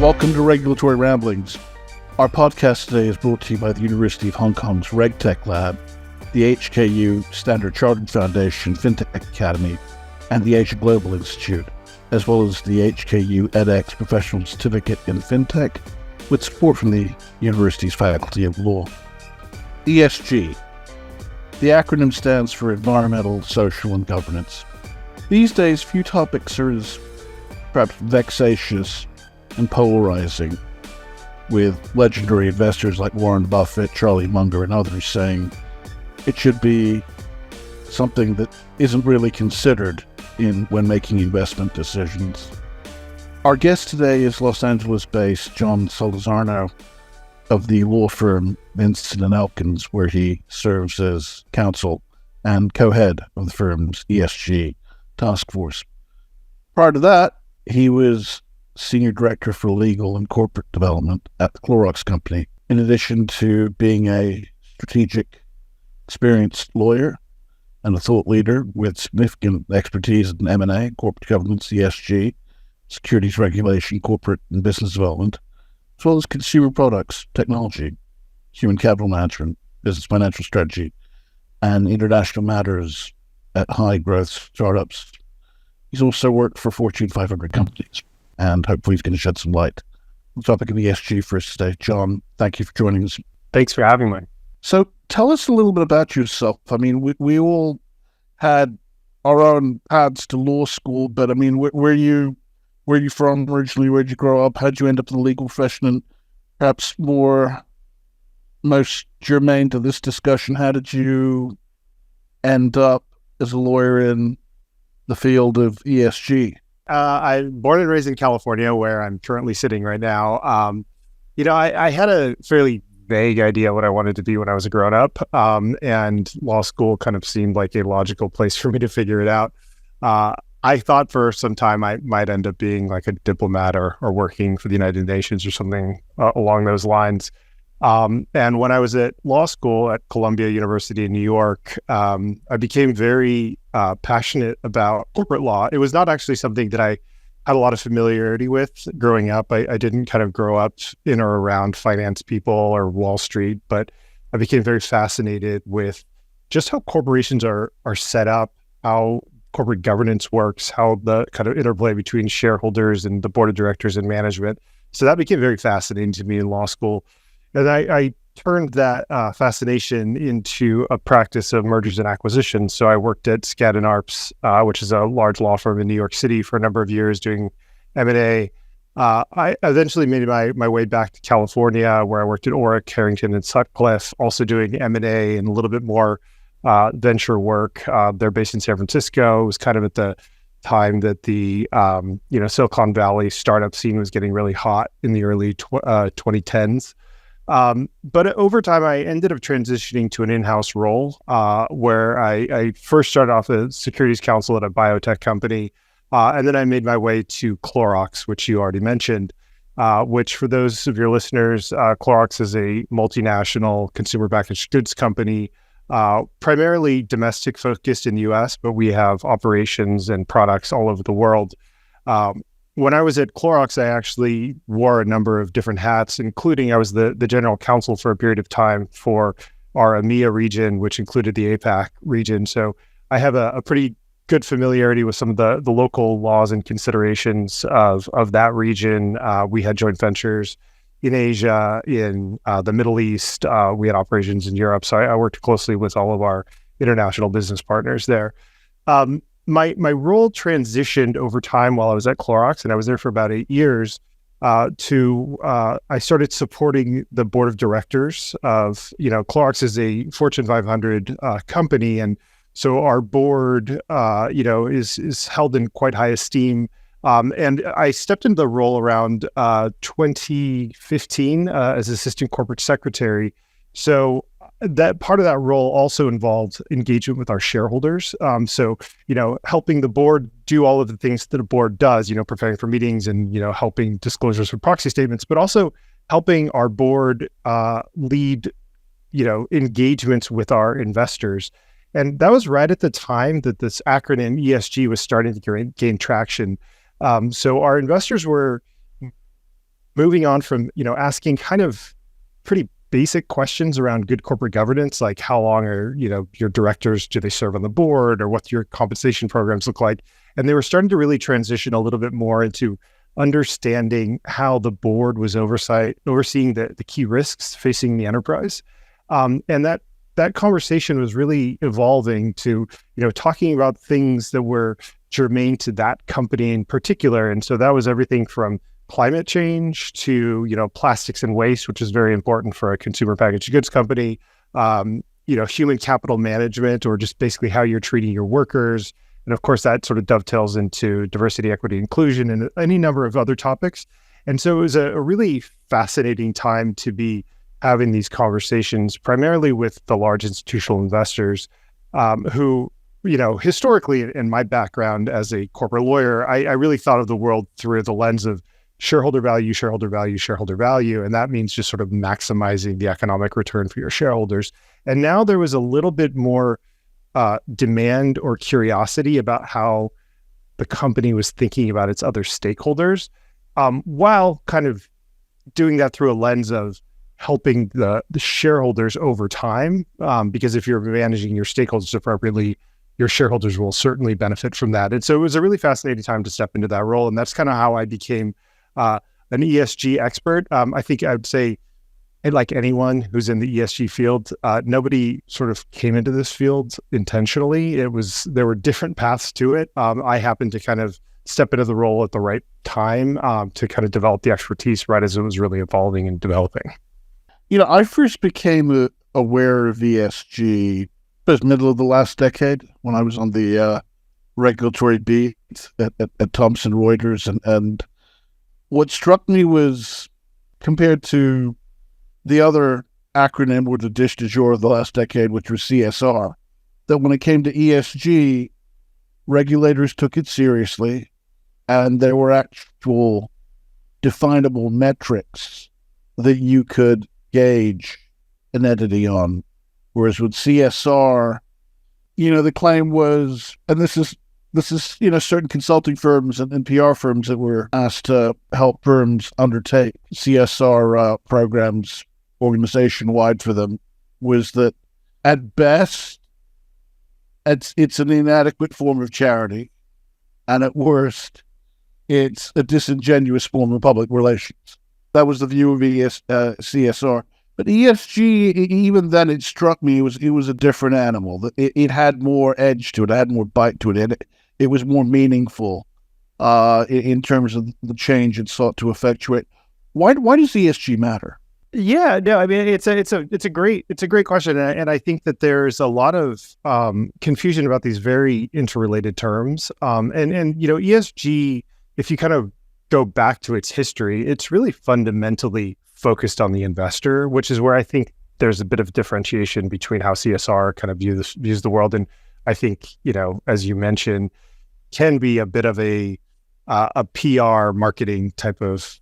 Welcome to Regulatory Ramblings. Our podcast today is brought to you by the University of Hong Kong's RegTech Lab, the HKU Standard Chartered Foundation FinTech Academy, and the Asia Global Institute, as well as the HKU edX Professional Certificate in FinTech, with support from the university's Faculty of Law. ESG. The acronym stands for Environmental, Social, and Governance. These days, few topics are as perhaps vexatious and polarizing, with legendary investors like Warren Buffett, Charlie Munger, and others saying it should be something that isn't really considered when making investment decisions. Our guest today is Los Angeles-based Jon Solorzano of the law firm Vinson Elkins, where he serves as counsel and co-head of the firm's ESG task force. Prior to that, he was Senior Director for Legal and Corporate Development at the Clorox Company, in addition to being a strategic, experienced lawyer and a thought leader with significant expertise in M&A, corporate governance, ESG, securities regulation, corporate and business development, as well as consumer products, technology, human capital management, business financial strategy, and international matters at high-growth startups. He's also worked for Fortune 500 companies, and hopefully he's going to shed some light on the topic of ESG for us today. Jon, thank you for joining us. Thanks for having me. So tell us a little bit about yourself. I mean, we all had our own paths to law school, but I mean, where are you from originally? Where'd you grow up? How'd you end up in the legal profession? And perhaps most germane to this discussion, how did you end up as a lawyer in the field of ESG? I'm born and raised in California, where I'm currently sitting right now. I had a fairly vague idea what I wanted to be when I was a grown-up, and law school kind of seemed like a logical place for me to figure it out. I thought for some time I might end up being like a diplomat or working for the United Nations or something along those lines. And when I was at law school at Columbia University in New York, I became very passionate about corporate law. It was not actually something that I had a lot of familiarity with growing up. I didn't kind of grow up in or around finance people or Wall Street, but I became very fascinated with just how corporations are set up, how corporate governance works, how the kind of interplay between shareholders and the board of directors and management. So that became very fascinating to me in law school. And I turned that fascination into a practice of mergers and acquisitions. So I worked at Skadden Arps, which is a large law firm in New York City, for a number of years doing M&A. I eventually made my way back to California, where I worked at Orrick, Harrington, and Sutcliffe, also doing M&A and a little bit more venture work. They're based in San Francisco. It was kind of at the time that the Silicon Valley startup scene was getting really hot in the early 2010s. But over time, I ended up transitioning to an in-house role where I first started off as securities counsel at a biotech company, and then I made my way to Clorox, which you already mentioned, which for those of your listeners, Clorox is a multinational consumer packaged goods company, primarily domestic focused in the US, but we have operations and products all over the world. When I was at Clorox, I actually wore a number of different hats, including I was the general counsel for a period of time for our EMEA region, which included the APAC region. So I have a pretty good familiarity with some of the local laws and considerations of that region. We had joint ventures in Asia, in the Middle East. We had operations in Europe. So I worked closely with all of our international business partners there. My role transitioned over time while I was at Clorox, and I was there for about 8 years, I started supporting the board of directors of, Clorox is a Fortune 500 company. And so our board, is held in quite high esteem. And I stepped into the role around 2015 as assistant corporate secretary. So that part of that role also involved engagement with our shareholders. Helping the board do all of the things that a board does, preparing for meetings and, helping disclosures for proxy statements, but also helping our board lead, engagements with our investors. And that was right at the time that this acronym ESG was starting to gain traction. So our investors were moving on from, asking kind of pretty basic questions around good corporate governance, like how long are, your directors, do they serve on the board, or what your compensation programs look like? And they were starting to really transition a little bit more into understanding how the board was overseeing the key risks facing the enterprise. And that conversation was really evolving to, talking about things that were germane to that company in particular. And so that was everything from climate change to, plastics and waste, which is very important for a consumer packaged goods company, human capital management, or just basically how you're treating your workers. And of course, that sort of dovetails into diversity, equity, inclusion, and any number of other topics. And so it was a really fascinating time to be having these conversations, primarily with the large institutional investors who, historically, in my background as a corporate lawyer, I really thought of the world through the lens of shareholder value, shareholder value, shareholder value. And that means just sort of maximizing the economic return for your shareholders. And now there was a little bit more demand or curiosity about how the company was thinking about its other stakeholders, while kind of doing that through a lens of helping the shareholders over time. Because if you're managing your stakeholders appropriately, your shareholders will certainly benefit from that. And so it was a really fascinating time to step into that role. And that's kind of how I became an ESG expert. I think I would say, like anyone who's in the ESG field, nobody sort of came into this field intentionally. There were different paths to it. I happened to kind of step into the role at the right time to kind of develop the expertise right as it was really evolving and developing. I first became aware of ESG the middle of the last decade when I was on the regulatory beat at Thomson Reuters. And what struck me was, compared to the other acronym or the dish du jour of the last decade, which was CSR, that when it came to ESG, regulators took it seriously, and there were actual definable metrics that you could gauge an entity on. Whereas with CSR, the claim was, and this is certain consulting firms and PR firms that were asked to help firms undertake CSR programs organization-wide for them, was that at best, it's an inadequate form of charity, and at worst, it's a disingenuous form of public relations. That was the view of CSR. But ESG, even then, it struck me, it was a different animal. It had more edge to it, it had more bite to it. It was more meaningful in terms of the change it sought to effectuate. Why does ESG matter? Yeah, no, I mean, it's a great question, and I think that there's a lot of confusion about these very interrelated terms. And ESG, if you kind of go back to its history, it's really fundamentally focused on the investor, which is where I think there's a bit of differentiation between how CSR kind of views the world, and I think, as you mentioned, can be a bit of a PR marketing type of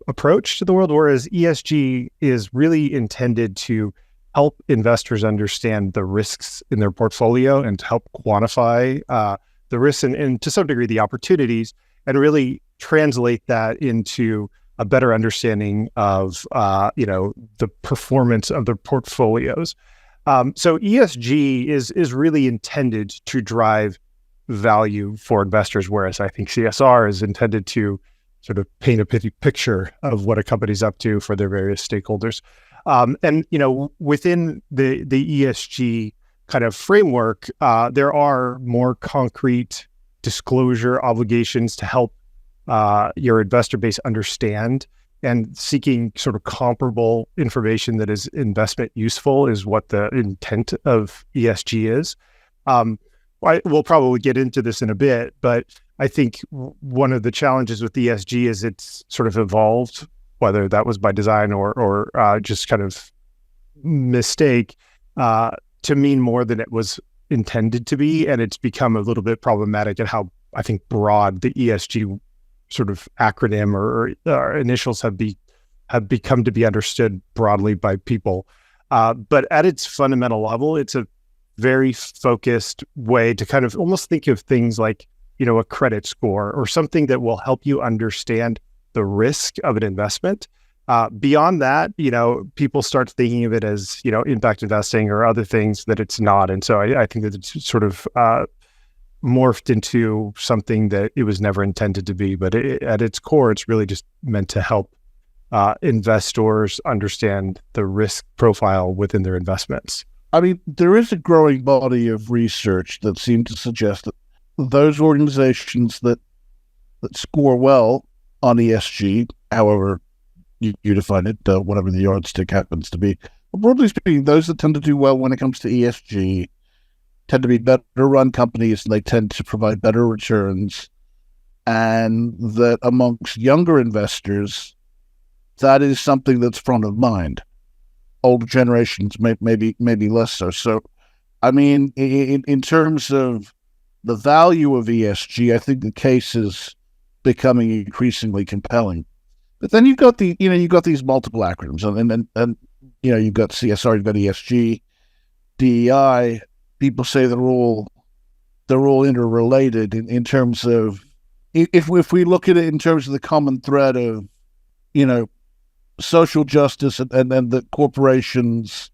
approach to the world, whereas ESG is really intended to help investors understand the risks in their portfolio and to help quantify the risks and to some degree the opportunities, and really translate that into a better understanding of the performance of their portfolios. So ESG is really intended to drive value for investors, whereas I think CSR is intended to sort of paint a picture of what a company's up to for their various stakeholders. And within the ESG kind of framework, there are more concrete disclosure obligations to help your investor base understand, and seeking sort of comparable information that is investment useful is what the intent of ESG is. We'll probably get into this in a bit, but I think one of the challenges with ESG is it's sort of evolved, whether that was by design or just kind of mistake, to mean more than it was intended to be. And it's become a little bit problematic at how, I think, broad the ESG sort of acronym or initials have become to be understood broadly by people. But at its fundamental level, it's a very focused way to kind of almost think of things like, a credit score or something that will help you understand the risk of an investment. Beyond that, people start thinking of it as, impact investing or other things that it's not. And so I think that it's sort of morphed into something that it was never intended to be. But at its core, it's really just meant to help investors understand the risk profile within their investments. I mean, there is a growing body of research that seems to suggest that those organizations that score well on ESG, however you define it, whatever the yardstick happens to be, but broadly speaking, those that tend to do well when it comes to ESG tend to be better run companies, and they tend to provide better returns. And that amongst younger investors, that is something that's front of mind. Older generations maybe less so. So, I mean, in terms of the value of ESG, I think the case is becoming increasingly compelling. But then you've got you've got these multiple acronyms, and you've got CSR, you've got ESG, DEI. People say they're all interrelated in terms of, if we look at it in terms of the common thread of social justice, and that corporations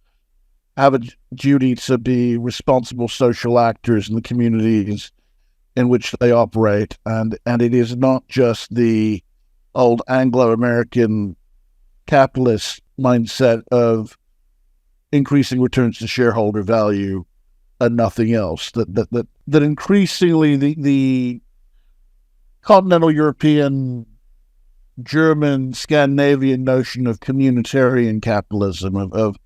have a duty to be responsible social actors in the communities in which they operate, and it is not just the old Anglo-American capitalist mindset of increasing returns to shareholder value and nothing else. That increasingly the continental European, German, Scandinavian notion of communitarian capitalism, of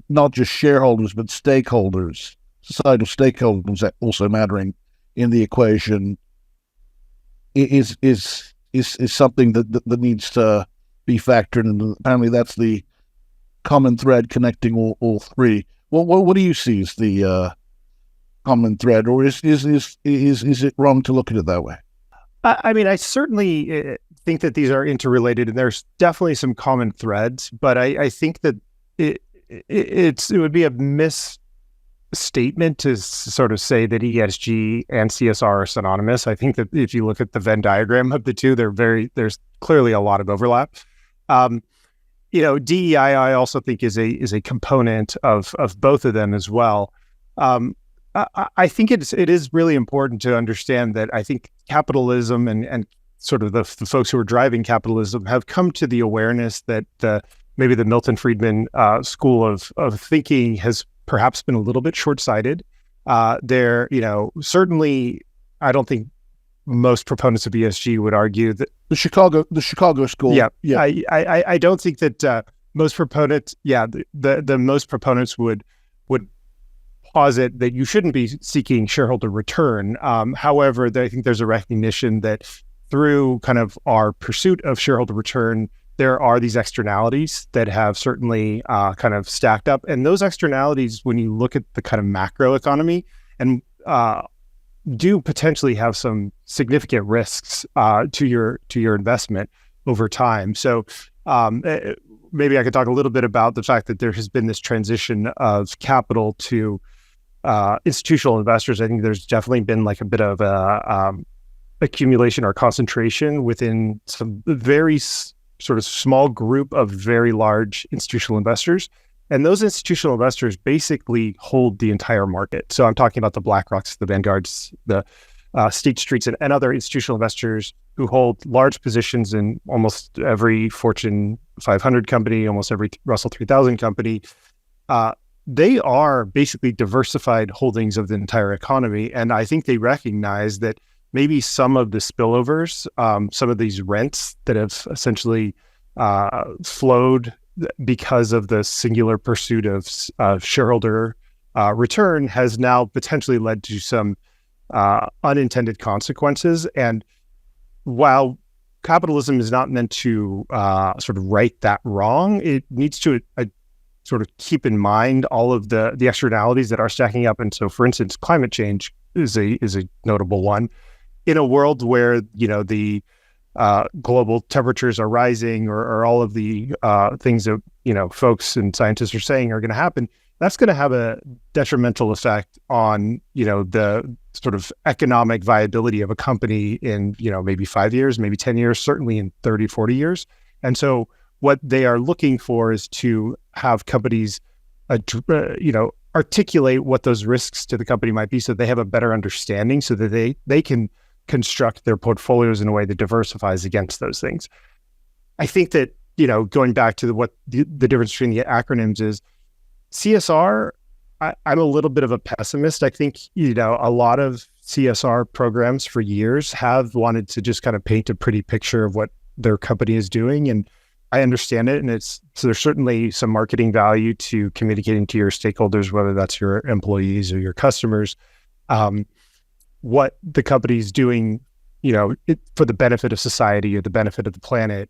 not just shareholders but stakeholders, societal stakeholders also mattering in the equation, is something that needs to be factored in. Apparently, that's the common thread connecting all three. What do you see as the common thread, or is it wrong to look at it that way? I mean, I certainly think that these are interrelated, and there's definitely some common threads. But I think that it would be a misstatement to sort of say that ESG and CSR are synonymous. I think that if you look at the Venn diagram of the two, there's clearly a lot of overlap. DEI, I also think is a component of both of them as well. I think it is really important to understand that I think capitalism and sort of the folks who are driving capitalism have come to the awareness that maybe the Milton Friedman school of thinking has perhaps been a little bit short-sighted. Certainly, I don't think most proponents of ESG would argue that the Chicago school. Yeah. I don't think that most proponents. Yeah, the most proponents would posit that you shouldn't be seeking shareholder return. However, I think there's a recognition that through kind of our pursuit of shareholder return, there are these externalities that have certainly kind of stacked up. And those externalities, when you look at the kind of macro economy, and do potentially have some significant risks to your investment over time. So maybe I could talk a little bit about the fact that there has been this transition of capital to institutional investors. I think there's definitely been like a bit of a accumulation or concentration within some very sort of small group of very large institutional investors. And those institutional investors basically hold the entire market. So I'm talking about the BlackRocks, the Vanguards, the State Streets, and other institutional investors who hold large positions in almost every Fortune 500 company, almost every Russell 3000 company. They are basically diversified holdings of the entire economy. And I think they recognize that maybe some of the spillovers, some of these rents that have essentially flowed because of the singular pursuit of shareholder return has now potentially led to some unintended consequences. And while capitalism is not meant to sort of right that wrong, it needs to sort of keep in mind all of the externalities that are stacking up. And so, for instance, climate change is a notable one. In a world where, the global temperatures are rising, or all of the things that, folks and scientists are saying are going to happen, that's going to have a detrimental effect on, the sort of economic viability of a company in, maybe 5 years, maybe 10 years, certainly in 30, 40 years. And so what they are looking for is to have companies, articulate what those risks to the company might be so they have a better understanding so that they can construct their portfolios in a way that diversifies against those things. I think that, going back to what the difference between the acronyms is, CSR, I'm a little bit of a pessimist. I think, a lot of CSR programs for years have wanted to just kind of paint a pretty picture of what their company is doing. And I understand it. And so there's certainly some marketing value to communicating to your stakeholders, whether that's your employees or your customers, what the company's doing, for the benefit of society or the benefit of the planet.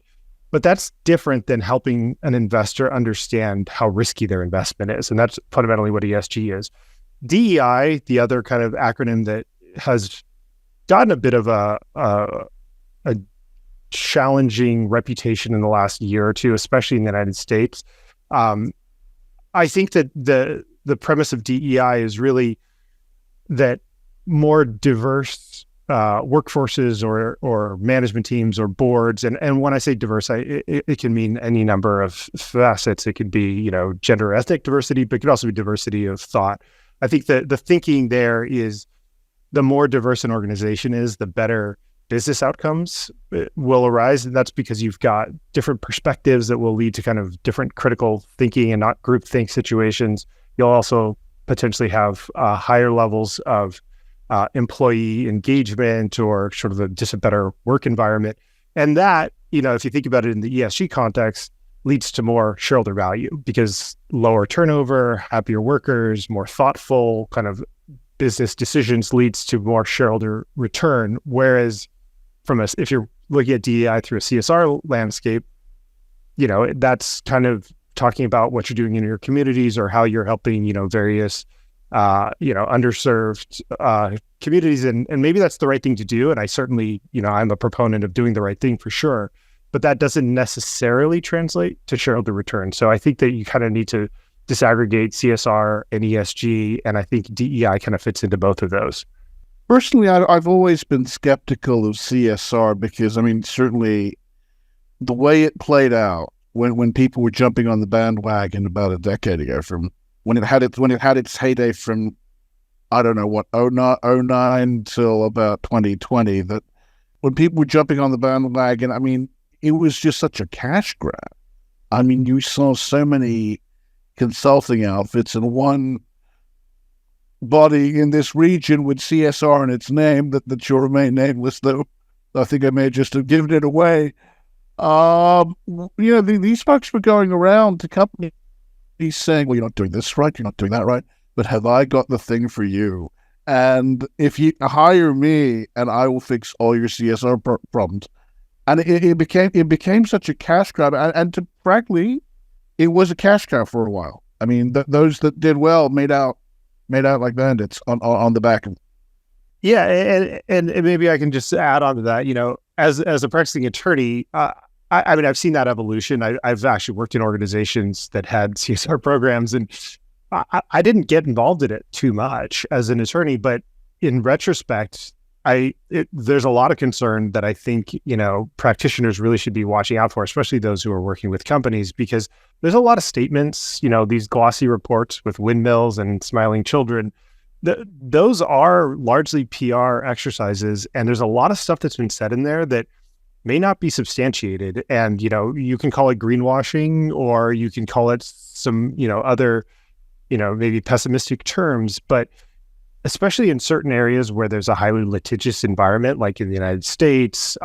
But that's different than helping an investor understand how risky their investment is. And that's fundamentally what ESG is. DEI, the other kind of acronym that has gotten a bit of a challenging reputation in the last year or two, especially in the United States. I think that the premise of DEI is really that more diverse workforces or management teams or boards. And when I say diverse, it can mean any number of facets. It could be, gender, ethnic diversity, but it could also be diversity of thought. I think that the thinking there is the more diverse an organization is, the better business outcomes will arise. And that's because you've got different perspectives that will lead to kind of different critical thinking and not groupthink situations. You'll also potentially have higher levels of employee engagement or sort of just a better work environment. And that, if you think about it in the ESG context, leads to more shareholder value because lower turnover, happier workers, more thoughtful kind of business decisions leads to more shareholder return. Whereas if you're looking at DEI through a CSR landscape, that's kind of talking about what you're doing in your communities or how you're helping, various underserved communities. And maybe that's the right thing to do. And I certainly, I'm a proponent of doing the right thing for sure, but that doesn't necessarily translate to shareholder return. So I think that you kind of need to disaggregate CSR and ESG. And I think DEI kind of fits into both of those. Personally, I've always been skeptical of CSR because, certainly the way it played out when people were jumping on the bandwagon about a decade ago from when it had its heyday from, I don't know what, 09 till about 2020, that when people were jumping on the bandwagon, it was just such a cash grab. You saw so many consulting outfits and one body in this region with CSR in its name that shall remain nameless, though I think I may just have given it away. These folks were going around to companies saying, well, you're not doing this right, you're not doing that right, but have I got the thing for you? And if you hire me and I will fix all your CSR problems. And it became such a cash grab. And frankly, it was a cash cow for a while. Those that did well made out like bandits on the back end. Yeah, and maybe I can just add on to that. As a practicing attorney, I've seen that evolution. I've actually worked in organizations that had CSR programs, and I didn't get involved in it too much as an attorney. But in retrospect, there's a lot of concern that I think practitioners really should be watching out for, especially those who are working with companies, because there's a lot of statements, these glossy reports with windmills and smiling children. Those are largely PR exercises, and there's a lot of stuff that's been said in there that may not be substantiated. And, you can call it greenwashing, or you can call it some, other, maybe pessimistic terms, but especially in certain areas where there's a highly litigious environment, like in the United States,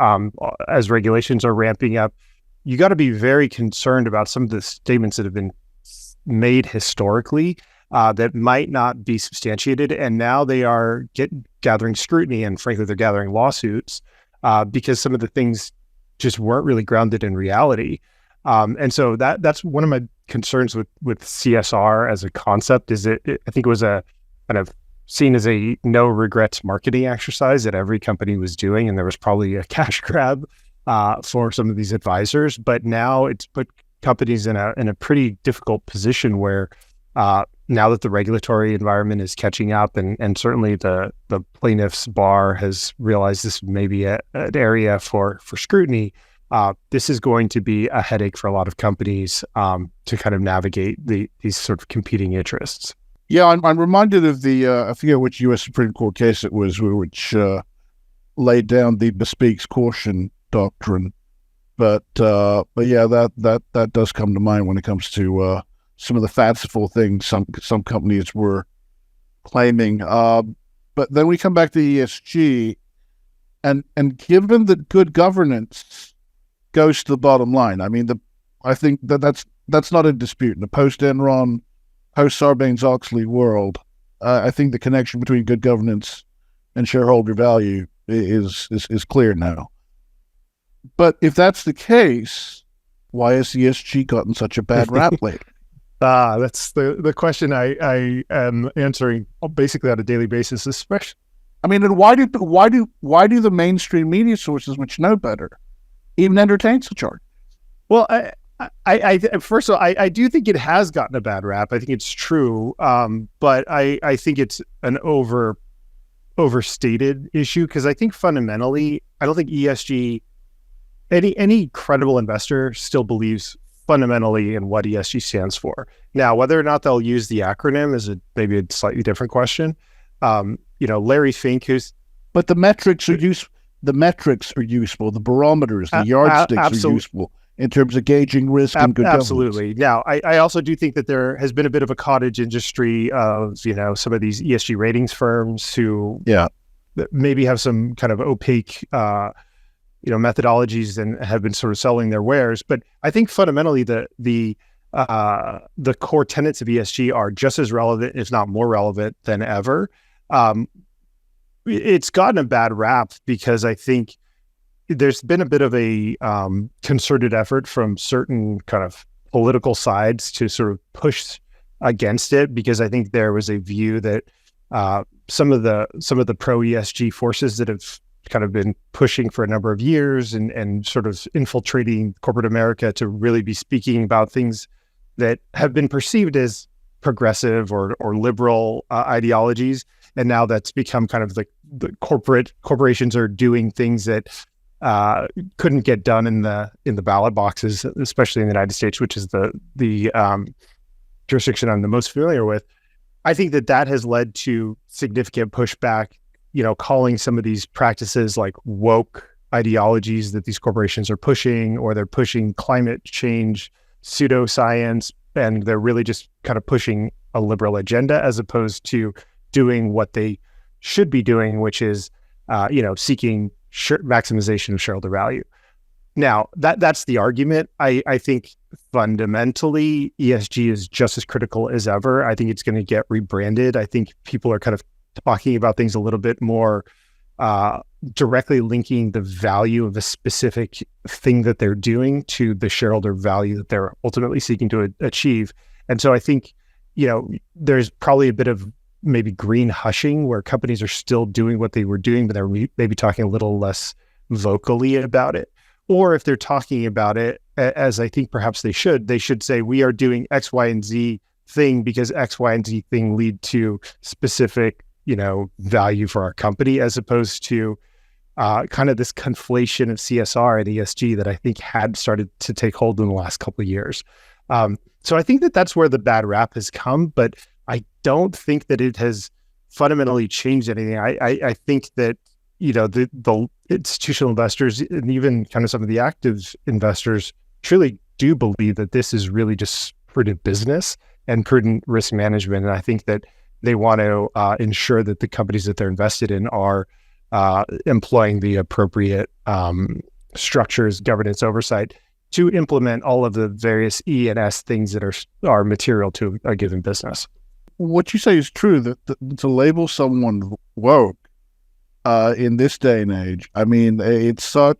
as regulations are ramping up, you got to be very concerned about some of the statements that have been made historically that might not be substantiated. And now they are gathering scrutiny, and frankly, they're gathering lawsuits because some of the things just weren't really grounded in reality. And so that's one of my concerns with CSR as a concept. Is I think it was a kind of seen as a no regrets marketing exercise that every company was doing, and there was probably a cash grab for some of these advisors. But now it's put companies in a pretty difficult position where Now that the regulatory environment is catching up, and certainly the plaintiffs' bar has realized this may be an area for scrutiny, this is going to be a headache for a lot of companies to kind of navigate these sort of competing interests. Yeah, I'm reminded of the I forget which U.S. Supreme Court case it was, which laid down the bespeaks caution doctrine. But yeah, that does come to mind when it comes to some of the fanciful things some companies were claiming. But then we come back to ESG, and given that good governance goes to the bottom line, I mean, I think that's not in dispute. In the post-Enron, post-Sarbanes-Oxley world, I think the connection between good governance and shareholder value is clear now. But if that's the case, why has ESG gotten such a bad rap lately? That's the question I am answering basically on a daily basis, especially. I mean, and why do the mainstream media sources, which know better, even entertain such art? Well, I first of all, I do think it has gotten a bad rap. I think it's true, but I think it's an overstated issue, because I think fundamentally, I don't think ESG, any credible investor still believes fundamentally in what ESG stands for. Now, whether or not they'll use the acronym is maybe a slightly different question. Larry Fink, but the metrics are useful. The metrics are useful. The barometers, the yardsticks are useful in terms of gauging risk and good governance. Absolutely. Now, I also do think that there has been a bit of a cottage industry of, some of these ESG ratings firms who maybe have some kind of opaque, methodologies and have been sort of selling their wares. But I think fundamentally the core tenets of ESG are just as relevant, if not more relevant than ever. It's gotten a bad rap because I think there's been a bit of a concerted effort from certain kind of political sides to sort of push against it, because I think there was a view that some of the pro ESG forces that have kind of been pushing for a number of years and sort of infiltrating corporate America to really be speaking about things that have been perceived as progressive or liberal ideologies. And now that's become kind of the corporations are doing things that couldn't get done in the ballot boxes, especially in the United States, which is the jurisdiction I'm the most familiar with. I think that has led to significant pushback, calling some of these practices like woke ideologies that these corporations are pushing, or they're pushing climate change, pseudoscience, and they're really just kind of pushing a liberal agenda as opposed to doing what they should be doing, which is, seeking maximization of shareholder value. Now, that's the argument. I think fundamentally ESG is just as critical as ever. I think it's going to get rebranded. I think people are kind of talking about things a little bit more directly linking the value of a specific thing that they're doing to the shareholder value that they're ultimately seeking to achieve. And so I think, there's probably a bit of maybe green hushing where companies are still doing what they were doing, but they're maybe talking a little less vocally about it. Or if they're talking about it, as I think perhaps they should say, we are doing X, Y, and Z thing because X, Y, and Z thing lead to specific, value for our company, as opposed to kind of this conflation of CSR and ESG that I think had started to take hold in the last couple of years. So I think that's where the bad rap has come, but I don't think that it has fundamentally changed anything. I think that, the institutional investors and even kind of some of the active investors truly do believe that this is really just prudent business and prudent risk management. And I think that they want to ensure that the companies that they're invested in are employing the appropriate structures, governance, oversight to implement all of the various E and S things that are material to a given business. What you say is true, that to label someone woke in this day and age, I mean, it's such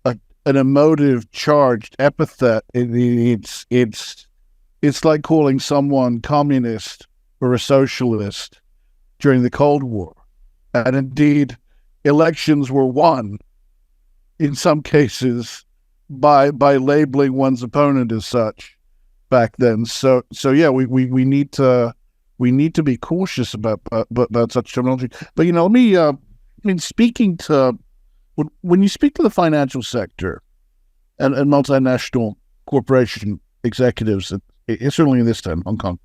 an emotive, charged epithet. It's like calling someone communist or a socialist during the Cold War. And indeed, elections were won, in some cases, by labeling one's opponent as such. back then. So yeah, we need to be cautious about such terminology. But let me speaking to when you speak to the financial sector and multinational corporation executives, certainly in this time, Hong Kong,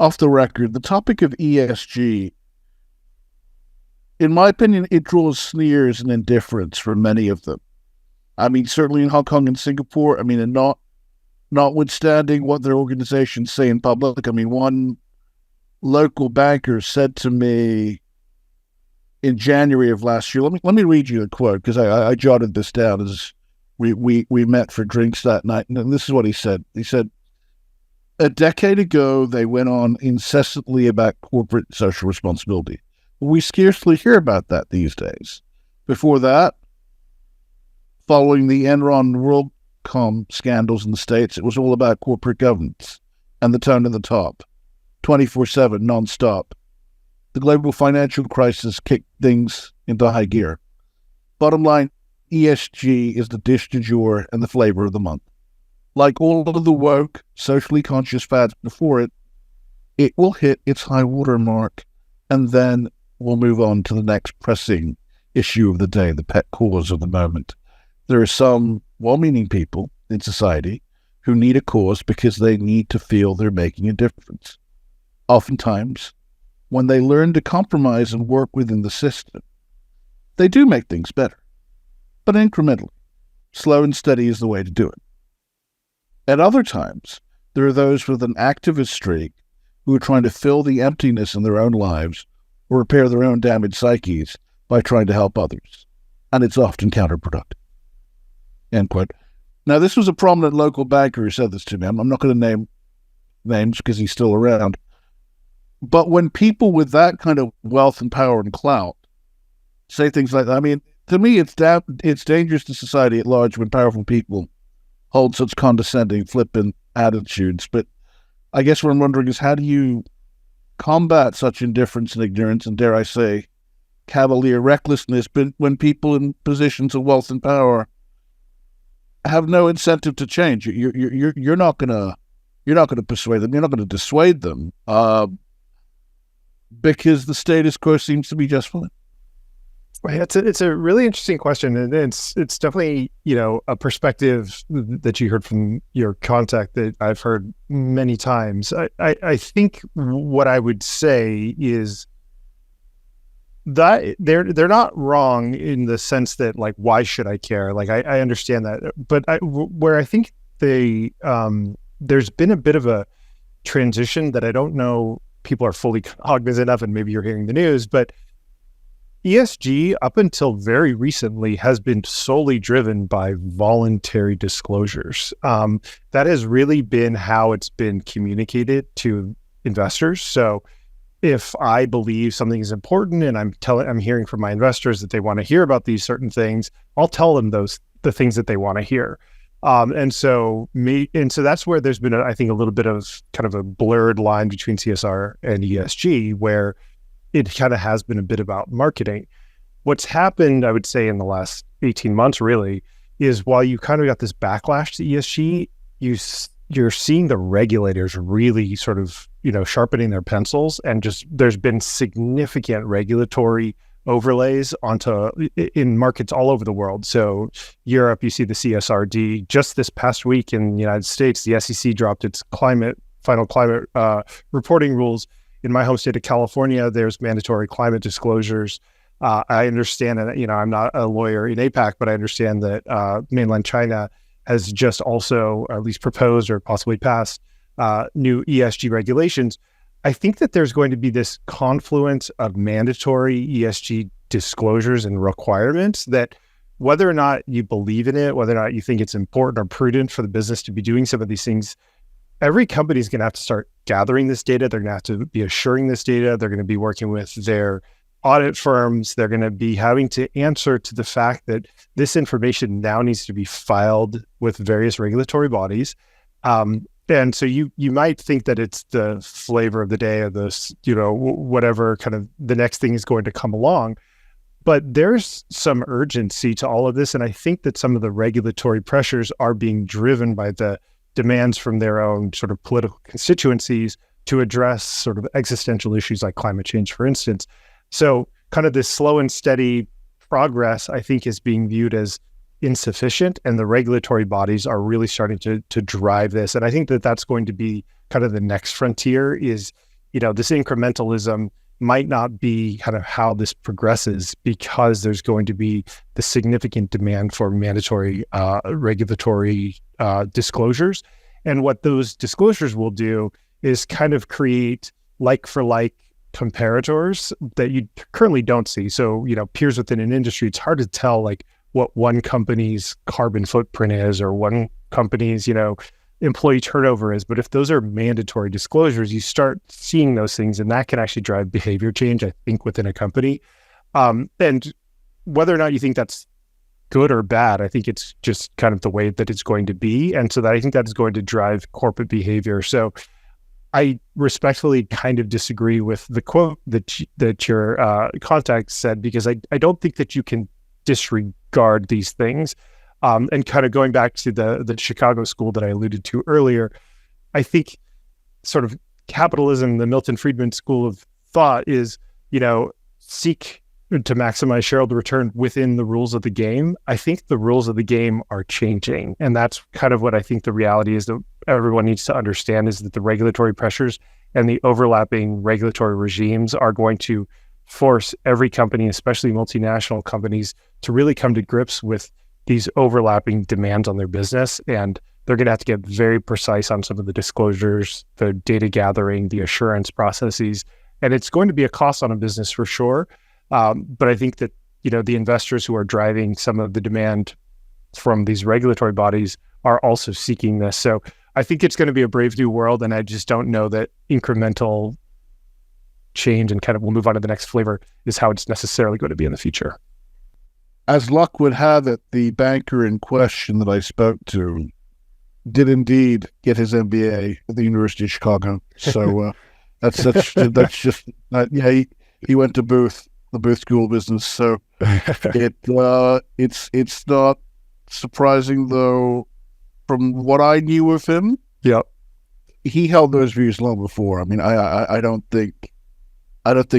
off the record, the topic of ESG, in my opinion, it draws sneers and indifference from many of them. I mean, certainly in Hong Kong and Singapore, and notwithstanding what their organizations say in public. I mean, one local banker said to me in January of last year, let me read you a quote, because I jotted this down as we met for drinks that night. And this is what he said. He said, "A decade ago, they went on incessantly about corporate social responsibility. We scarcely hear about that these days. Before that, following the Enron WorldCom scandals in the States, it was all about corporate governance and the tone at the top, 24/7, nonstop. The global financial crisis kicked things into high gear. Bottom line, ESG is the dish du jour and the flavor of the month. Like all of the woke, socially conscious fads before it, it will hit its high water mark, and then we'll move on to the next pressing issue of the day, the pet cause of the moment. There are some well-meaning people in society who need a cause because they need to feel they're making a difference. Oftentimes, when they learn to compromise and work within the system, they do make things better, but incrementally. Slow and steady is the way to do it. At other times, there are those with an activist streak who are trying to fill the emptiness in their own lives or repair their own damaged psyches by trying to help others, and it's often counterproductive." End quote. Now, this was a prominent local banker who said this to me. I'm not going to name names because he's still around. But when people with that kind of wealth and power and clout say things like that, to me, it's dangerous to society at large when powerful people hold such condescending, flippant attitudes. But I guess what I'm wondering is, how do you combat such indifference and ignorance and, dare I say, cavalier recklessness, but when people in positions of wealth and power have no incentive to change? You're not gonna persuade them. You're not gonna dissuade them, because the status quo seems to be just fine. It's a really interesting question, and it's definitely a perspective that you heard from your contact that I've heard many times. I think what I would say is that they're not wrong in the sense that, like, why should I care? Like, I understand that, but where I think there's been a bit of a transition that I don't know people are fully cognizant of, and maybe you're hearing the news, but ESG up until very recently has been solely driven by voluntary disclosures. That has really been how it's been communicated to investors. So if I believe something is important and I'm hearing from my investors that they want to hear about these certain things, I'll tell them the things that they want to hear. And so that's where there's been, I think, a little bit of kind of a blurred line between CSR and ESG, where it kind of has been a bit about marketing. What's happened, I would say, in the last 18 months really, is while you kind of got this backlash to ESG, you're seeing the regulators really sort of, sharpening their pencils, and just there's been significant regulatory overlays in markets all over the world. So Europe, you see the CSRD. Just this past week in the United States, the SEC dropped its final climate reporting rules. In my home state of California, there's mandatory climate disclosures. I understand that, I'm not a lawyer in APAC, but I understand that mainland China has just also, or at least proposed or possibly passed, new ESG regulations. I think that there's going to be this confluence of mandatory ESG disclosures and requirements that, whether or not you believe in it, whether or not you think it's important or prudent for the business to be doing some of these things, every company is going to have to start gathering this data. They're going to have to be assuring this data. They're going to be working with their audit firms. They're going to be having to answer to the fact that this information now needs to be filed with various regulatory bodies. And so you might think that it's the flavor of the day, or this, whatever kind of the next thing is going to come along. But there's some urgency to all of this. And I think that some of the regulatory pressures are being driven by the demands from their own sort of political constituencies to address sort of existential issues like climate change, for instance. So kind of this slow and steady progress, I think, is being viewed as insufficient, and the regulatory bodies are really starting to drive this. And I think that that's going to be kind of the next frontier is, this incrementalism might not be kind of how this progresses, because there's going to be the significant demand for mandatory regulatory disclosures. And what those disclosures will do is kind of create like for like comparators that you currently don't see. So, peers within an industry, it's hard to tell like what one company's carbon footprint is or one company's, employee turnover is. But if those are mandatory disclosures, you start seeing those things, and that can actually drive behavior change, I think, within a company. And whether or not you think that's good or bad, I think it's just kind of the way that it's going to be. And so that I think that is going to drive corporate behavior. So I respectfully kind of disagree with the quote that your contact said, because I don't think that you can disregard these things. And kind of going back to the Chicago school that I alluded to earlier, I think sort of capitalism, the Milton Friedman school of thought is, seek to maximize shareholder return within the rules of the game. I think the rules of the game are changing. And that's kind of what I think the reality is that everyone needs to understand, is that the regulatory pressures and the overlapping regulatory regimes are going to force every company, especially multinational companies, to really come to grips with these overlapping demands on their business. And they're going to have to get very precise on some of the disclosures, the data gathering, the assurance processes. And it's going to be a cost on a business for sure. But I think that, the investors who are driving some of the demand from these regulatory bodies are also seeking this. So I think it's going to be a brave new world. And I just don't know that incremental change, and kind of we'll move on to the next flavor, is how it's necessarily going to be in the future. As luck would have it, the banker in question that I spoke to did indeed get his MBA at the University of Chicago. So that's just he went to the Booth School of Business. So it's not surprising, though, from what I knew of him. Yeah, he held those views long before. I mean, I don't think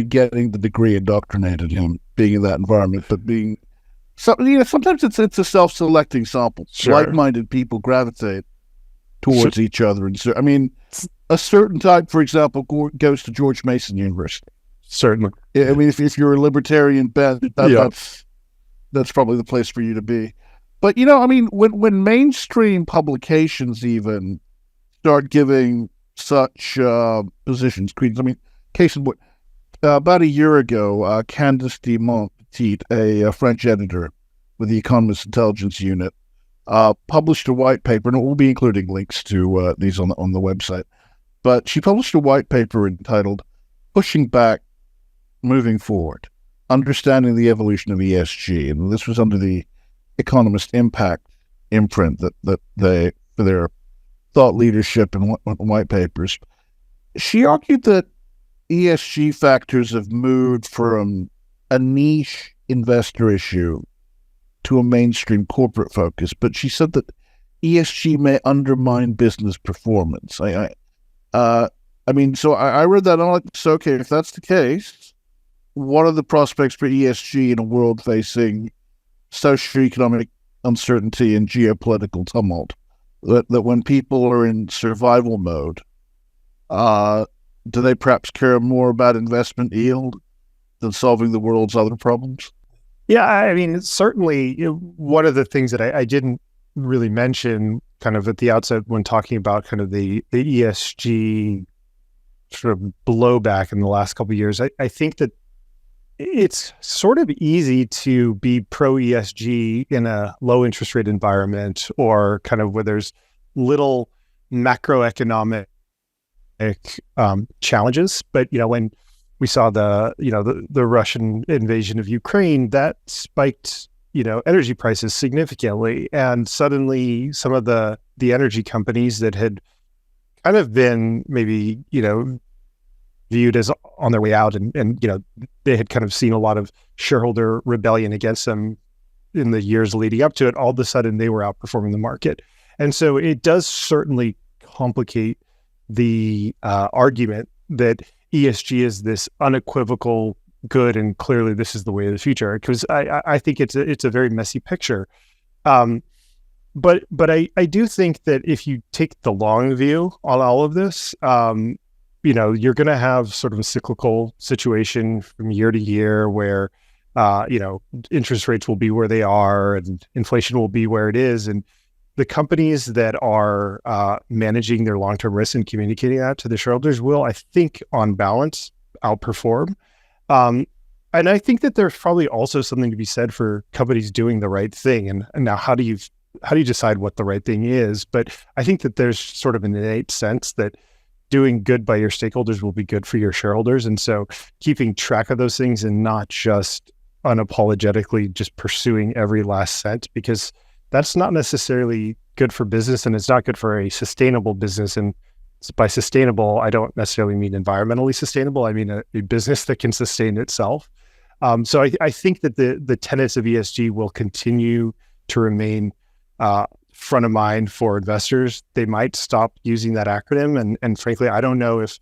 getting the degree indoctrinated him, being in that environment, but being sometimes it's a self-selecting sample. Sure. Like-minded people gravitate towards each other. And so, I mean, a certain type, for example, goes to George Mason University. Certainly. I mean, if you're a libertarian bent, that's probably the place for you to be. But, I mean, when mainstream publications even start giving such positions, credence, I mean, case in point, about a year ago, Candice de Montpetit, a French editor with the Economist Intelligence Unit, published a white paper, and we'll be including links to these on the website. But she published a white paper entitled "Pushing Back, Moving Forward: Understanding the Evolution of ESG," and this was under the Economist Impact imprint that they, for their thought leadership and white papers. She argued that ESG factors have moved from a niche investor issue to a mainstream corporate focus, but she said that ESG may undermine business performance. I mean, so I read that and I'm like, so okay, if that's the case, what are the prospects for ESG in a world facing socio-economic uncertainty and geopolitical tumult? That when people are in survival mode, do they perhaps care more about investment yield than solving the world's other problems? Yeah, I mean, certainly one of the things that I didn't really mention kind of at the outset when talking about kind of the ESG sort of blowback in the last couple of years, I think that it's sort of easy to be pro ESG in a low interest rate environment, or kind of where there's little macroeconomic challenges. But when we saw the Russian invasion of Ukraine, that spiked energy prices significantly, and suddenly some of the energy companies that had kind of been maybe viewed as on their way out, and they had kind of seen a lot of shareholder rebellion against them in the years leading up to it, all of a sudden they were outperforming the market. And so it does certainly complicate the argument that ESG is this unequivocal good, and clearly this is the way of the future, because I think it's a very messy picture. But I do think that if you take the long view on all of this, you're going to have sort of a cyclical situation from year to year where, interest rates will be where they are and inflation will be where it is. And the companies that are managing their long-term risk and communicating that to the shareholders will, I think, on balance, outperform. And I think that there's probably also something to be said for companies doing the right thing. And now how do you decide what the right thing is? But I think that there's sort of an innate sense that doing good by your stakeholders will be good for your shareholders. And so keeping track of those things and not just unapologetically just pursuing every last cent, because that's not necessarily good for business, and it's not good for a sustainable business. And by sustainable, I don't necessarily mean environmentally sustainable. I mean a business that can sustain itself. So I think that the tenets of ESG will continue to remain front of mind for investors. They might stop using that acronym, and frankly, I don't know if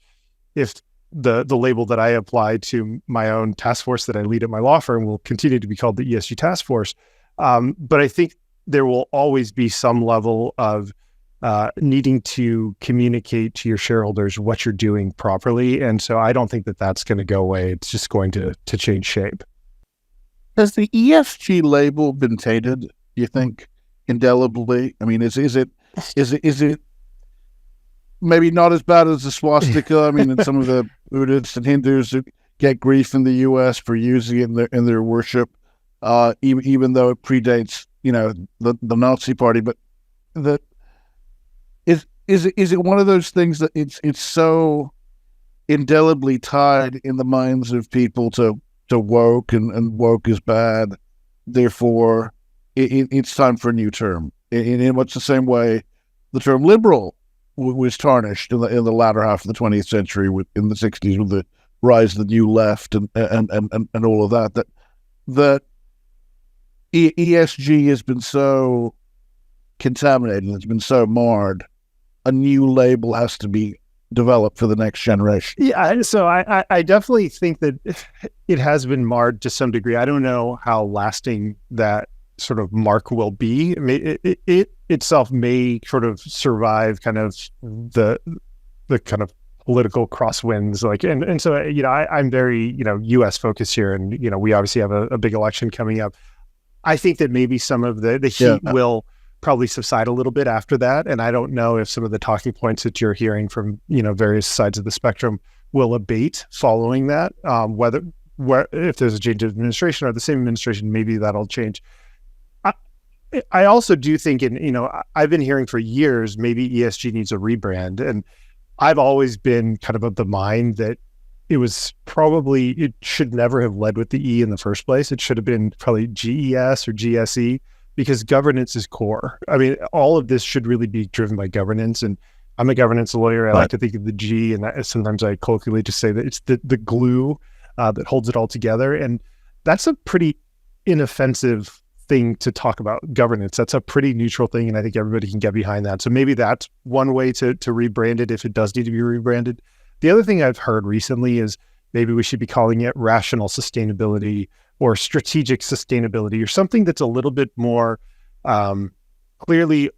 the label that I apply to my own task force that I lead at my law firm will continue to be called the ESG task force. But I think there will always be some level of needing to communicate to your shareholders what you're doing properly. And so I don't think that that's going to go away. It's just going to change shape. Has the ESG label been tainted, you think, indelibly? I mean, is it maybe not as bad as the swastika? I mean, and some of the Buddhists and Hindus who get grief in the U.S. for using it in their worship, even though it predates, the Nazi Party. But is it one of those things that it's so indelibly tied in the minds of people to woke, and woke is bad, therefore it's time for a new term? In much the same way the term liberal was tarnished in the latter half of the 20th century, in the 60s, with the rise of the new left and all of that. That ESG has been so contaminated, it's been so marred. A new label has to be developed for the next generation. Yeah, so I definitely think that it has been marred to some degree. I don't know how lasting that sort of mark will be. I mean, it itself may sort of survive kind of the kind of political crosswinds, and so I'm very U.S. focused here, and we obviously have a big election coming up. I think that maybe some of the heat will probably subside a little bit after that, and I don't know if some of the talking points that you're hearing from various sides of the spectrum will abate following that. If there's a change of administration or the same administration, maybe that'll change. I also do think, I've been hearing for years, maybe ESG needs a rebrand. And I've always been kind of the mind that it should never have led with the E in the first place. It should have been probably GES or GSE, because governance is core. I mean, all of this should really be driven by governance. And I'm a governance lawyer. I like to think of the G, and sometimes I colloquially just say that it's the glue that holds it all together. And that's a pretty inoffensive thing to talk about, governance. That's a pretty neutral thing, and I think everybody can get behind that. So maybe that's one way to rebrand it if it does need to be rebranded. The other thing I've heard recently is maybe we should be calling it rational sustainability or strategic sustainability, or something that's a little bit more clearly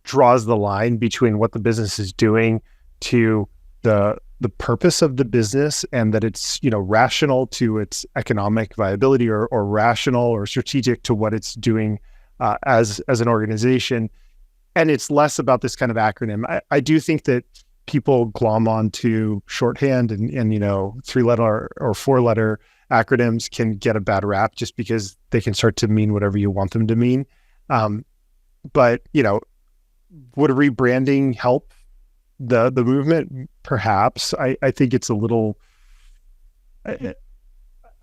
draws the line between what the business is doing to the purpose of the business, and that it's rational to its economic viability, or rational or strategic to what it's doing as an organization. And it's less about this kind of acronym. I do think that people glom onto shorthand and 3-letter or 4-letter acronyms can get a bad rap just because they can start to mean whatever you want them to mean. But would rebranding help the movement? Perhaps. I think it's a little.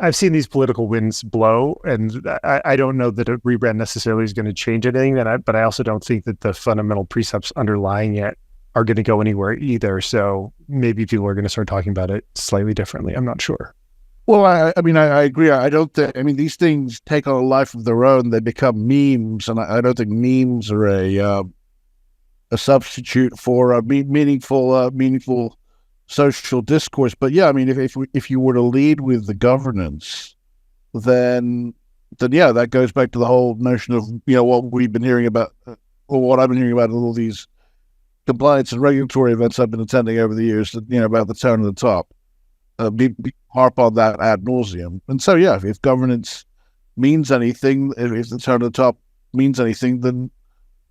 I've seen these political winds blow, and I don't know that a rebrand necessarily is going to change anything. But I also don't think that the fundamental precepts underlying it are going to go anywhere either. So maybe people are going to start talking about it slightly differently. I'm not sure. Well, I mean, I agree. I don't think, I mean, these things take on a life of their own. They become memes, and I don't think memes are a substitute for a meaningful social discourse. But yeah, I mean, if you were to lead with the governance, then yeah, that goes back to the whole notion of, what we've been hearing about, or what I've been hearing about all these compliance and regulatory events I've been attending over the years, about the tone of the top. Harp on that ad nauseum. And so, yeah, if governance means anything, if the tone of the top means anything, then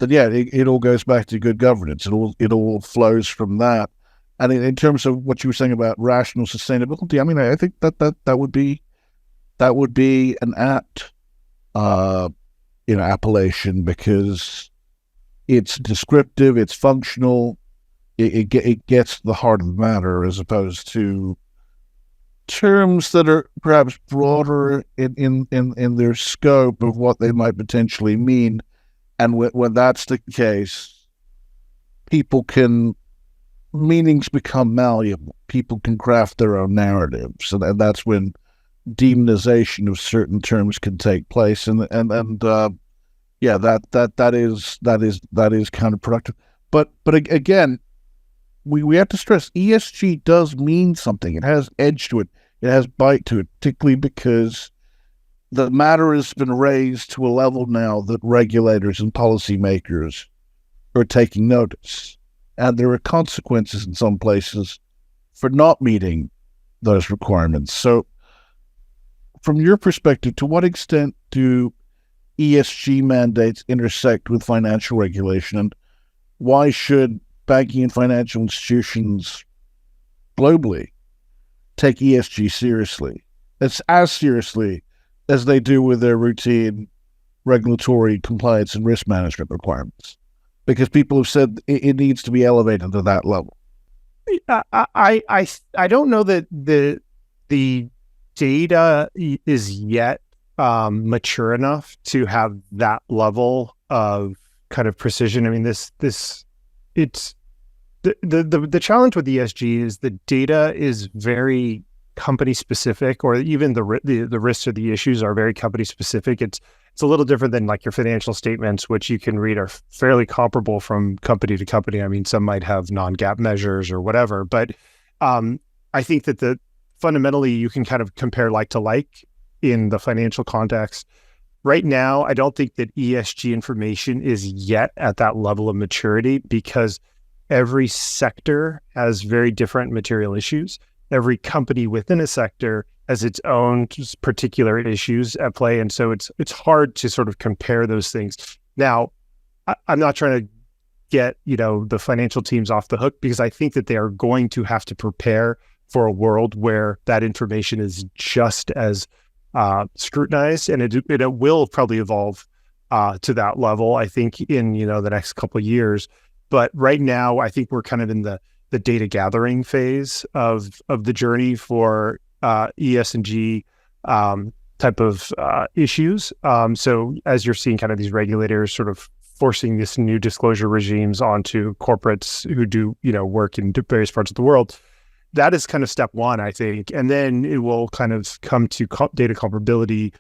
yeah, it all goes back to good governance. It all flows from that. And in terms of what you were saying about rational sustainability, I mean, I think that would be an apt appellation, because it's descriptive, it's functional, it gets to the heart of the matter, as opposed to terms that are perhaps broader in their scope of what they might potentially mean. And when that's the case, meanings become malleable. People can craft their own narratives, and that's when demonization of certain terms can take place. And yeah, that is counterproductive. But again, we have to stress ESG does mean something. It has edge to it. It has bite to it, particularly because the matter has been raised to a level now that regulators and policymakers are taking notice. And there are consequences in some places for not meeting those requirements. So from your perspective, to what extent do ESG mandates intersect with financial regulation, and why should banking and financial institutions globally take ESG seriously? It's as seriously as they do with their routine regulatory compliance and risk management requirements, because people have said it needs to be elevated to that level. I don't know that the data is yet mature enough to have that level of kind of precision. I mean, it's the challenge with ESG is the data is very company specific, or even the risks or the issues are very company specific. It's a little different than like your financial statements, which you can read are fairly comparable from company to company. I mean, some might have non-GAAP measures or whatever, but I think that fundamentally you can kind of compare like to like in the financial context. Right now, I don't think that ESG information is yet at that level of maturity, because every sector has very different material issues. Every company within a sector has its own particular issues at play. And so it's hard to sort of compare those things. Now, I'm not trying to get, the financial teams off the hook, because I think that they are going to have to prepare for a world where that information is just as scrutinized, and it will probably evolve to that level, I think, in, the next couple of years. But right now, I think we're kind of in the data gathering phase of the journey for ESG type of issues. So as you're seeing kind of these regulators sort of forcing this new disclosure regimes onto corporates who do, work in various parts of the world, that is kind of step one, I think. And then it will kind of come to data comparability,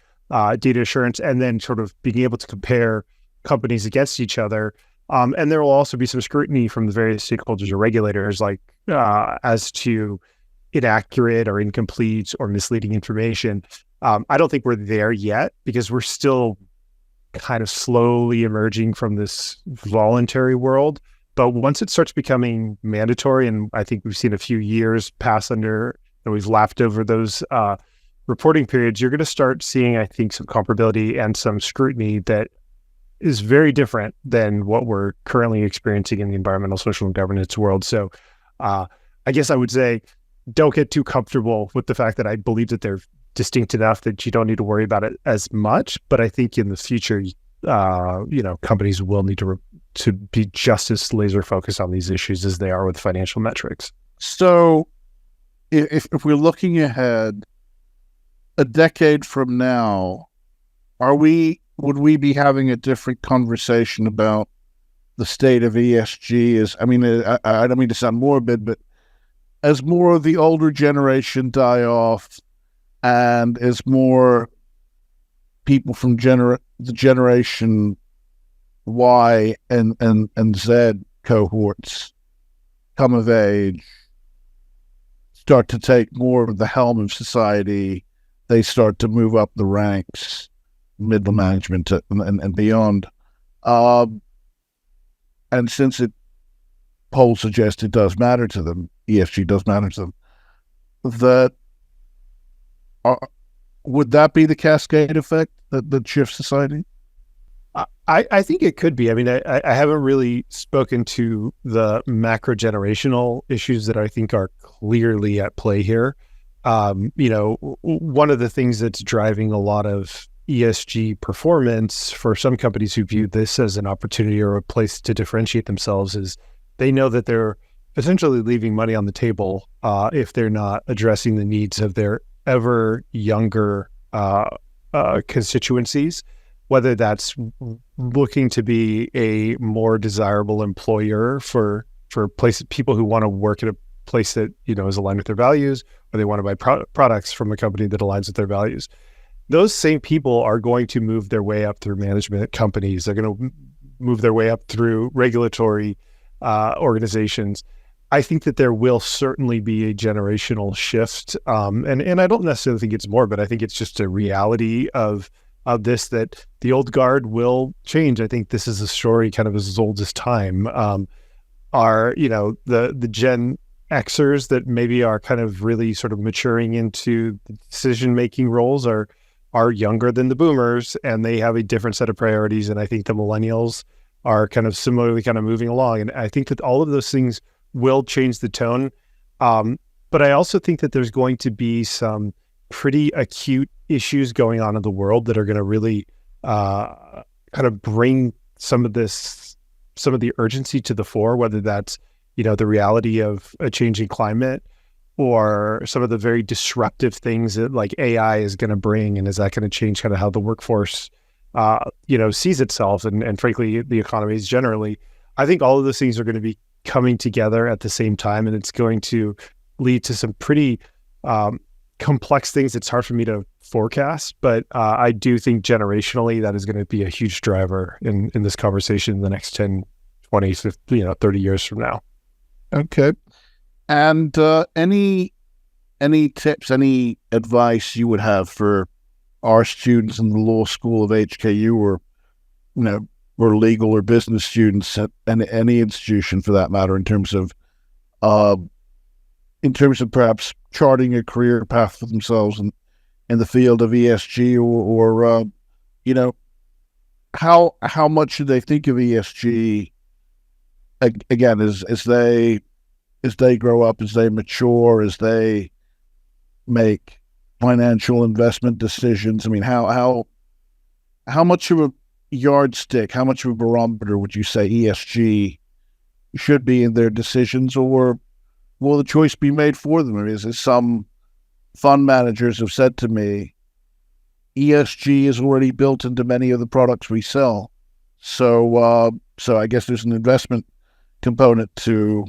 data assurance, and then sort of being able to compare companies against each other. And there will also be some scrutiny from the various stakeholders or regulators, like as to inaccurate or incomplete or misleading information. I don't think we're there yet, because we're still kind of slowly emerging from this voluntary world. But once it starts becoming mandatory, and I think we've seen a few years pass under, and we've lapped over those reporting periods, you're going to start seeing, I think, some comparability and some scrutiny that is very different than what we're currently experiencing in the environmental, social, and governance world. So I guess I would say, don't get too comfortable with the fact that I believe that they're distinct enough that you don't need to worry about it as much. But I think in the future, companies will need to be just as laser focused on these issues as they are with financial metrics. So if we're looking ahead a decade from now, would we be having a different conversation about the state of ESG? I don't mean to sound morbid, but as more of the older generation die off, and as more people from the generation Y and Z cohorts come of age, start to take more of the helm of society, they start to move up the ranks, middle management and beyond. And since polls suggest it does matter to them, ESG does matter to them, that would that be the cascade effect that shifts society? I think it could be. I mean, I haven't really spoken to the macro generational issues that I think are clearly at play here. One of the things that's driving a lot of ESG performance for some companies who view this as an opportunity or a place to differentiate themselves is they know that they're essentially leaving money on the table if they're not addressing the needs of their ever younger constituencies, whether that's looking to be a more desirable employer for people who want to work at a place that is aligned with their values, or they want to buy products from a company that aligns with their values. Those same people are going to move their way up through management companies. They're going to move their way up through regulatory organizations. I think that there will certainly be a generational shift, and I don't necessarily think it's more, but I think it's just a reality of this, that the old guard will change. I think this is a story kind of as old as time. The Gen Xers that maybe are kind of really sort of maturing into the decision-making roles are younger than the boomers, and they have a different set of priorities. And I think the millennials are kind of similarly kind of moving along. And I think that all of those things will change the tone. But I also think that there's going to be some pretty acute issues going on in the world that are going to really kind of bring some of the urgency to the fore, whether that's, the reality of a changing climate or some of the very disruptive things that like AI is going to bring. And is that going to change kind of how the workforce, sees itself and frankly, the economies generally? I think all of those things are going to be coming together at the same time, and it's going to lead to some pretty complex things. It's hard for me to forecast, but I do think generationally that is going to be a huge driver in this conversation in the next 10, 20, 50, 30 years from now. Okay. And any tips, any advice you would have for our students in the law school of HKU, or legal or business students at any institution for that matter, in terms of perhaps charting a career path for themselves in the field of ESG, or how much should they think of ESG again as they grow up, as they mature, as they make financial investment decisions? I mean, how much of a yardstick, how much of a barometer would you say ESG should be in their decisions, or will the choice be made for them? I mean, as some fund managers have said to me, ESG is already built into many of the products we sell. So I guess there's an investment component to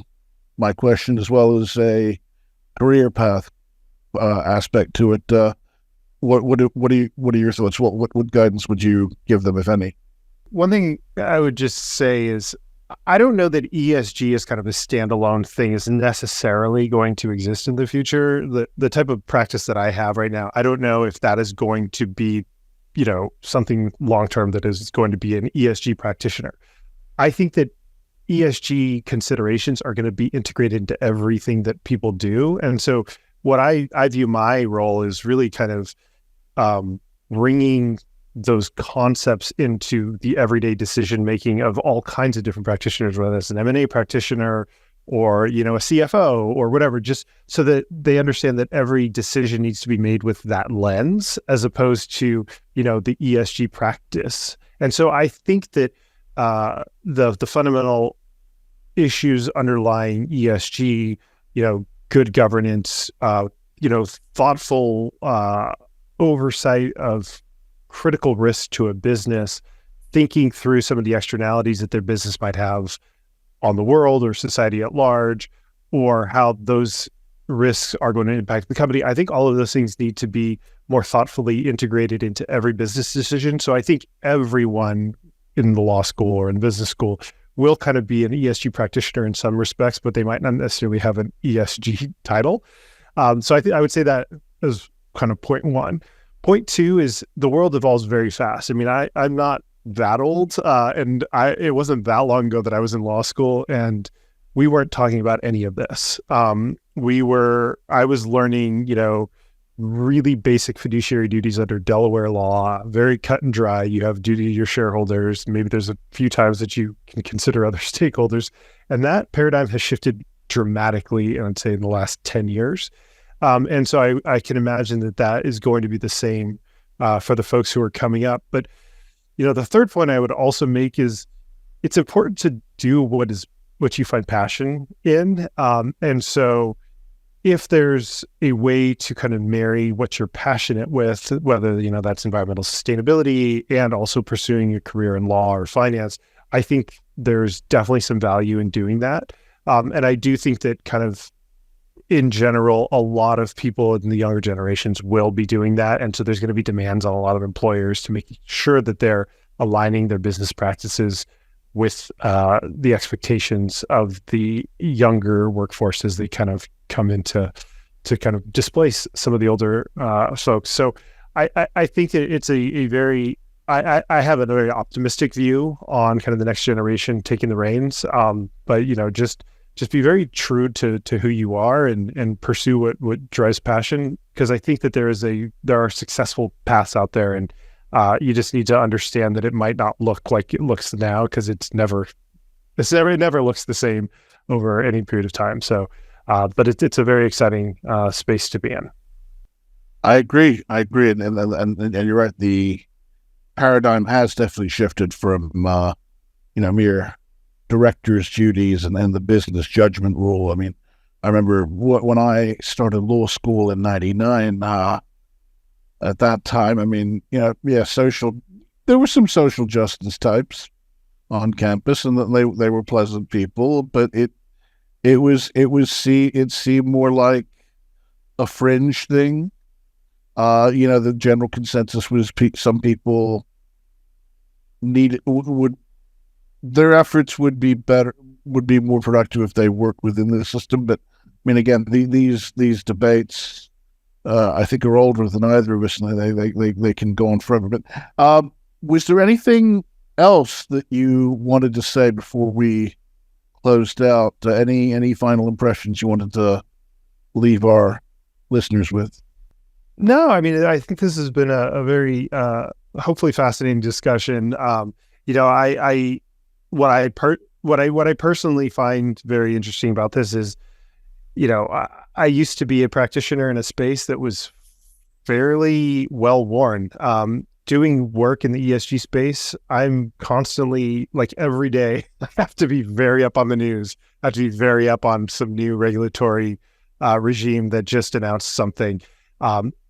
my question as well as a career path aspect to it. What are your thoughts? What guidance would you give them, if any? One thing I would just say is, I don't know that ESG as kind of a standalone thing is necessarily going to exist in the future. The type of practice that I have right now, I don't know if that is going to be, something long-term that is going to be an ESG practitioner. I think that ESG considerations are going to be integrated into everything that people do. And so what I view my role is really kind of bringing those concepts into the everyday decision-making of all kinds of different practitioners, whether it's an M&A practitioner or, a CFO or whatever, just so that they understand that every decision needs to be made with that lens as opposed to, the ESG practice. And so I think that the fundamental issues underlying ESG, good governance, thoughtful oversight of critical risk to a business, thinking through some of the externalities that their business might have on the world or society at large, or how those risks are going to impact the company. I think all of those things need to be more thoughtfully integrated into every business decision. So I think everyone in the law school or in business school will kind of be an ESG practitioner in some respects, but they might not necessarily have an ESG title. So I would say that is kind of point one. Point two is the world evolves very fast. I mean, I'm not that old, and it wasn't that long ago that I was in law school, and we weren't talking about any of this. I was learning, really basic fiduciary duties under Delaware law, very cut and dry. You have duty to your shareholders. Maybe there's a few times that you can consider other stakeholders. And that paradigm has shifted dramatically, I'd say, in the last 10 years. And so I can imagine that is going to be the same for the folks who are coming up. But, the third point I would also make is it's important to do what you find passion in. And so if there's a way to kind of marry what you're passionate with, whether, that's environmental sustainability and also pursuing a career in law or finance, I think there's definitely some value in doing that. And I do think that kind of in general, a lot of people in the younger generations will be doing that. And so there's going to be demands on a lot of employers to make sure that they're aligning their business practices with the expectations of the younger workforce as they kind of come into to kind of displace some of the older folks. So I think that it's a very, I have a very optimistic view on kind of the next generation taking the reins. But, just be very true to who you are and pursue what drives passion. Because I think that there are successful paths out there, and you just need to understand that it might not look like it looks now, because it never looks the same over any period of time. So, but it's a very exciting space to be in. I agree, and you're right. The paradigm has definitely shifted from mere director's duties and the business judgment rule. I mean, I remember when I started law school in '99. At that time, I mean, there were some social justice types on campus, and they were pleasant people, but it seemed more like a fringe thing. The general consensus was some people their efforts would be more productive if they worked within the system. But I mean, again, these debates, I think, are older than either of us, and they can go on forever. But was there anything else that you wanted to say before we closed out? Any final impressions you wanted to leave our listeners with? No, I mean, I think this has been a very hopefully fascinating discussion. What I personally find very interesting about this is, I used to be a practitioner in a space that was fairly well worn. Doing work in the ESG space, I'm constantly, like every day, I have to be very up on the news. I have to be very up on some new regulatory regime that just announced something.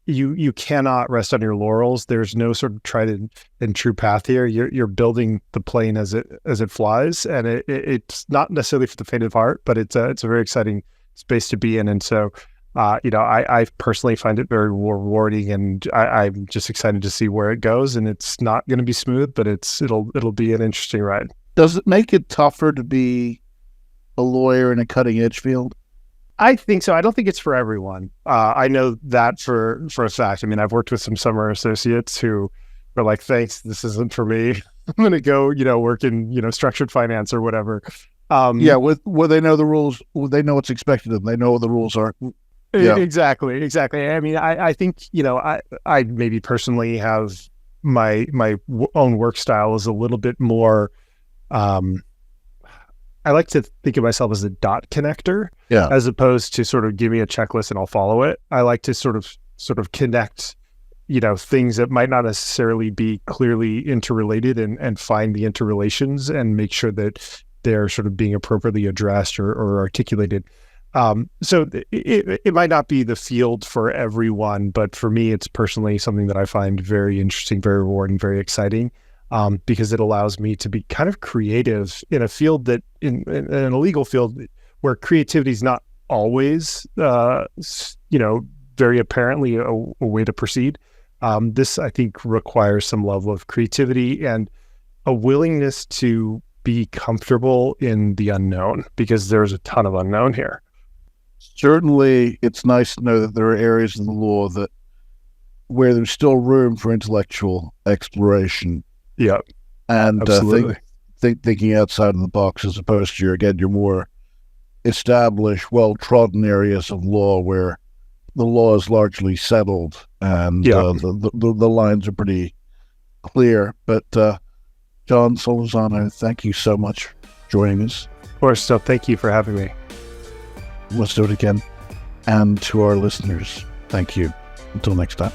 You cannot rest on your laurels. There's no sort of tried and true path here. You're building the plane as it flies, and it's not necessarily for the faint of heart, but it's a very exciting space to be in. And so, I personally find it very rewarding, and I'm just excited to see where it goes. And it's not going to be smooth, but it'll be an interesting ride. Does it make it tougher to be a lawyer in a cutting edge field? I think so. I don't think it's for everyone. I know that for a fact. I mean, I've worked with some summer associates who are like, thanks, this isn't for me. I'm going to go, work in, structured finance or whatever. Well, they know the rules. They know what's expected of them. They know what the rules are. Yeah. Exactly. I mean, I think, I maybe personally have my own work style is a little bit more, I like to think of myself as a dot connector, as opposed to sort of give me a checklist and I'll follow it. I like to sort of connect, things that might not necessarily be clearly interrelated and find the interrelations and make sure that they're sort of being appropriately addressed or articulated. So it might not be the field for everyone, but for me, it's personally something that I find very interesting, very rewarding, very exciting. Because it allows me to be kind of creative in a field that in a legal field where creativity is not always, very apparently a way to proceed. This, I think, requires some level of creativity and a willingness to be comfortable in the unknown, because there's a ton of unknown here. Certainly, it's nice to know that there are areas in the law where there's still room for intellectual exploration. Yeah, and absolutely. Thinking outside of the box, as opposed to your more established, well-trodden areas of law where the law is largely settled and the lines are pretty clear. But Jon Solorzano, thank you so much for joining us. Of course. So thank you for having me. Let's do it again. And to our listeners, thank you. Until next time.